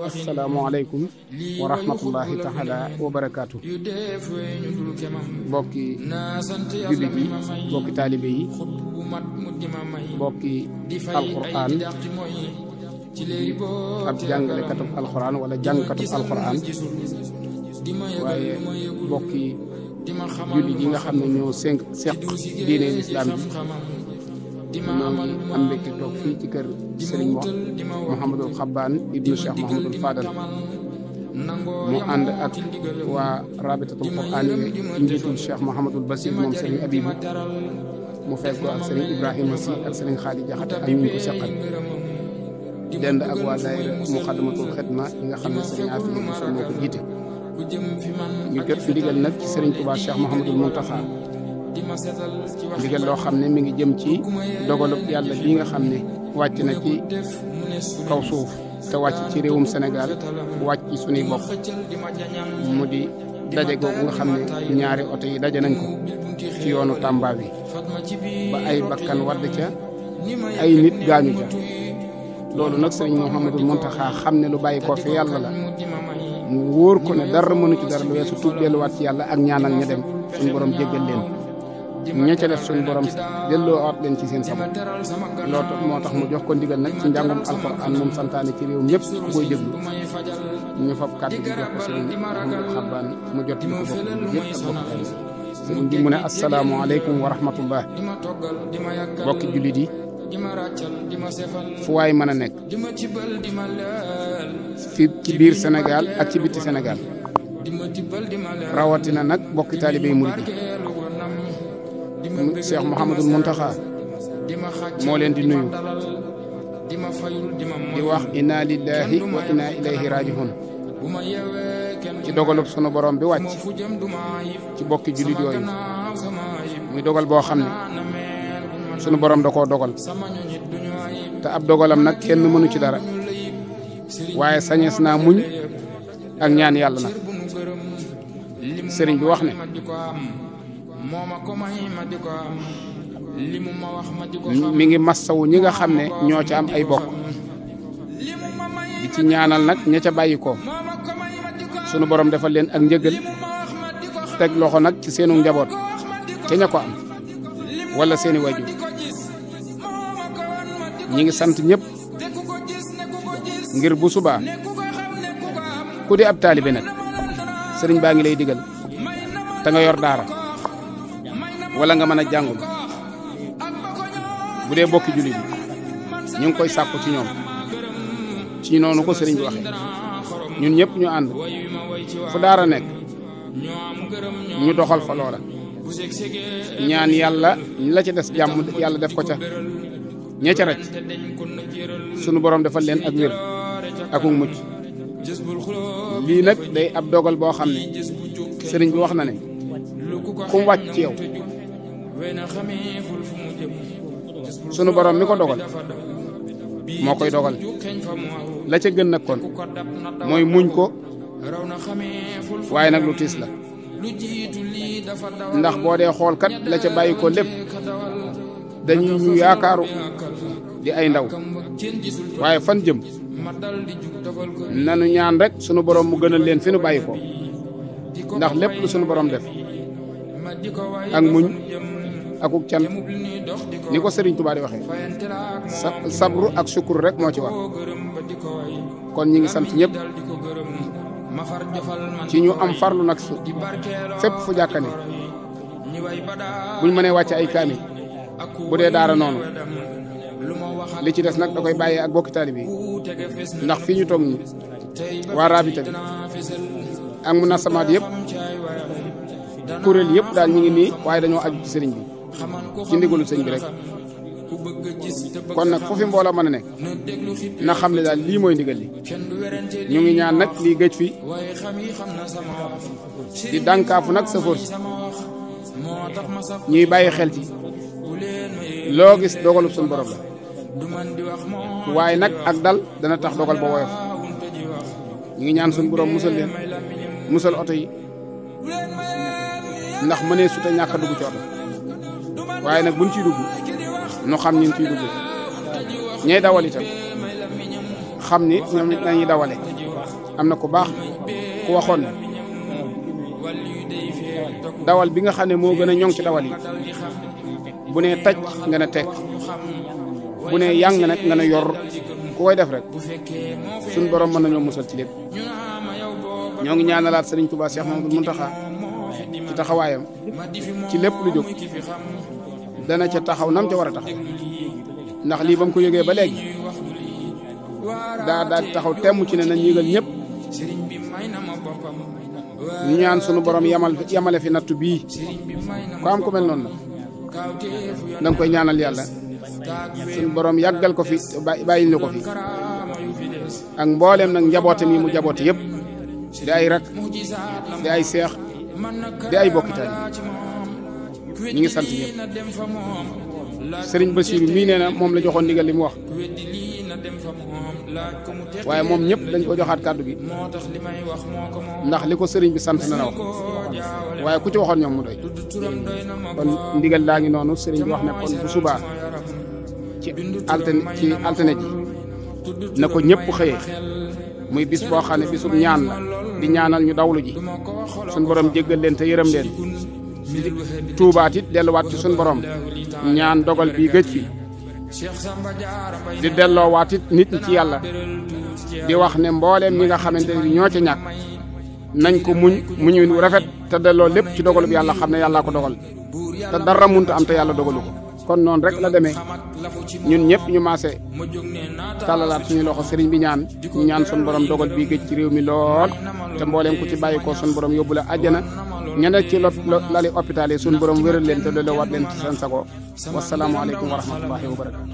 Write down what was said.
asalaamaaleykum wa rahmatullahi taala wa barakaatu. mbokki jullit yi mbokki taalibe yi mbokki alquran ab jàngalekatub alquran wala jàngkatub alquran waaye mbokki jullit yi nga xam ne ñoo seq diine lislaam ji ñoo ngi am mbégte toog fii ci kër sëriñ Mouhamadul Xabbaan ibnu Cheikh Mouhamadul Fadal mu ànd ak waa rabitatul quraan yi njiitul Cheikh Mouhamadul Basir moom sëriñ Abibu mu fekk ko ak sëriñ Ibrahima Si ak sëriñ Xaali Jaxate ak ñu ko seqal dend ak waa daayira Muxaddamatul Xidma yi nga xam ne sëriñ Afiya Buso moo ko jiite ñu jot ndigal nag ci sëriñ Tuubaa Cheikh Mouhamadul Muntaxa ndigal loo xam ne mi ngi jëm ci dogalub yàlla bii nga xam ne wàcc na ci kaw suuf te wàcc ci réewum Sénégal wàcc ci sunuy bopp mu di daje googu nga xam ne ñaari oto yi daje nañ ko ci yoonu Tamba bi ba ay bakkan wadd ca ay nit gaañu ca loolu nag sëriñ Mouhamadul Muntaxa xam ne lu bàyyi ko fi yàlla la mu wóor ko ne dara mënu ci dara lu weesu tuub delluwaat ci yàlla ak ñaanal ña dem suñu borom jéggal leen ña ca def suñu borom delloo waat leen ci seen sabab loolu moo tax mu jox ko ndigal nag ci njàngum alxuraan moom santaane ci réew ñëpp ku koy déglu ñu fab kàddu gi jox ko sëriñ Mouhamadou Xabbaan mu jot li ko bokk yëpp ak bokk tali sëriñ bi mu ne asalaamaaleykum wa rahmatullah bokki jullit yi fu waay mën a nekk fi ci biir Sénégal ak ci bitti Sénégal rawatina nag bokki taalibe yi murid Cheikh Mouhamadul Muntaxa moo leen di nuyu di wax inna lillahi wa inna ilayhi raji'un ci dogalub sunu borom bi wàcc ci bokki jullit yooyu muy dogal boo xam ne sunu borom da koo dogal te ab dogalam nag kenn mënu ci dara waaye sañees naa muñ ak ñaan yàlla nag sëriñ bi wax ne mi ngi massawu ñi nga xam ne ñoo ca am ay bokk di ci ñaanal nag ña ca bàyyi ko sunu borom defal leen ak njëgal teg loxo nag ci seenu njaboot ca ña ko am wala seeni wajur ñi ngi sant ñëpp ngir bu subaa ku di ab taalibe nag sëriñ baa ngi lay digal te nga yor daara wala nga mën a jàngul bu dee bokki jullit yi ñu ngi koy sàkku ci ñoom ci noonu ko sëriñ bi waxee ñun ñëpp ñu ànd fu daara nekk ñu doxal fa loola ñaan yàlla la ca des jàmm yàlla def ko ca ña ca rek sunu borom defal leen ak wér ak mucc lii nag day ab dogal boo xam ne sëriñ bi wax na ne ku mu wàcc ci yow sunu borom mi ko dogal moo koy dogal la ca gën nag kon mooy muñ ko waaye nag lu tiis la ndax boo dee xool kat la ca bàyyi ko lépp dañuy ñu yaakaaru di ay ndaw waaye fan jëm nanu ñaan rek sunu borom mu gënal leen fi nu bàyyi ko ndax lépp lu sunu borom def ak muñ akuk cant ni ko Sëriñ Tuubaa di waxee sabru ak sukkur rek moo ci wax kon ñi ngi sant ñëpp ci ñu am farlu nag su fépp fu jàkkane buñ mënee wàcce ay kaamil bu dee daara noonu li ci des nag da koy bàyyee ak bokki taalibe yi ndax fii ñu toog ñi waa rabita bi ak munasamaat yëpp kuréel yëpp daal ñu ngi nii waaye dañoo aju ci sëriñ bi ci ndigalu sëriñ bi rek kon nag fu fi mbooloo mën a nekk na xam ne daal lii mooy ndigal li ñu ngi ñaan nag lii gëj fi di dànkaafu nag safoor si ñuy bàyyi xel ci loo gis dogalub suñu borom la waaye nag ak dal dana tax dogal ba woyof ñu ngi ñaan suñu borom musal leen musal oto yi ndax mënee suta ñàkk a dugg ci oto waaye nag buñ ciy dugg nu xam ñun ciy dugg ñay dawal itam xam ni ñoom it nañuy dawale am na ku baax ku waxoon ne dawal bi nga xam ne moo gën a ñoŋ ci dawal yi bu nee taj nga ne teg bu nee yang nag nga ne yor ku koy def rek suñ borom mën nañoo musal ci lépp. ñoo ngi ñaanalaat Sëriñ Tuubaa Cheikh Mamadou Mountakha ci taxawaayam ci lépp lu jóg dana ca taxaw nam ca war a taxaw ndax lii ba mu ko yëgee ba léegi daa taxaw temm ci ne nañ yëgal ñëpp ñu ñaan sunu borom yamale fi nattu bii ko am ku mel noonu da nga koy ñaanal yàlla sunu borom yàggal ko fi bàyyil ñu ko fi ak mbooleem nag njabootam yi mu jaboote yëpp di ay rak di ay seex di ay bokkitaal yi ñu ngi sant ñëpp sëriñ Basiiru mii nee na moom la joxoon ndigal li mu wax waaye moom ñëpp dañ ko joxaat kàddu gi ndax li ko sëriñ bi sant na la wax waaye ku ci waxoon ñoom mu doy kon ndigal laa ngi noonu sëriñ bi wax ne kon bu subaa ci altine ji na ko ñëpp xëyee muy bis boo xam ne bisub ñaan la di ñaanal ñu dawlu ji suñ borom jéggal leen te yërëm leen tuubaat it delluwaat ci suñ borom ñaan dogal bii gëj fi di delloowaat it nit ñi ci yàlla di wax ne mbooleem ñi nga xamante ne ñoo ca ñàkk nañ ko muñu rafet te delloo lépp ci dogalub yàlla xam ne yàllaa ko dogal te dara munta am te yàlla dogalu ko kon noonu rek la demee ñun ñëpp ñu maase tàllalaat suñu loxo sëriñ bi ñu ñaan sun borom dogal bii gëj ci réew mi lool te mbooleem ku ci bàyyi ko sun borom yóbbu la àjjana ña nekk ci lali hôpital yi sun borom wéral leen te delloo waat leen ci seen sago wasalaamu aleykum wa rahmatullahi wa barakatu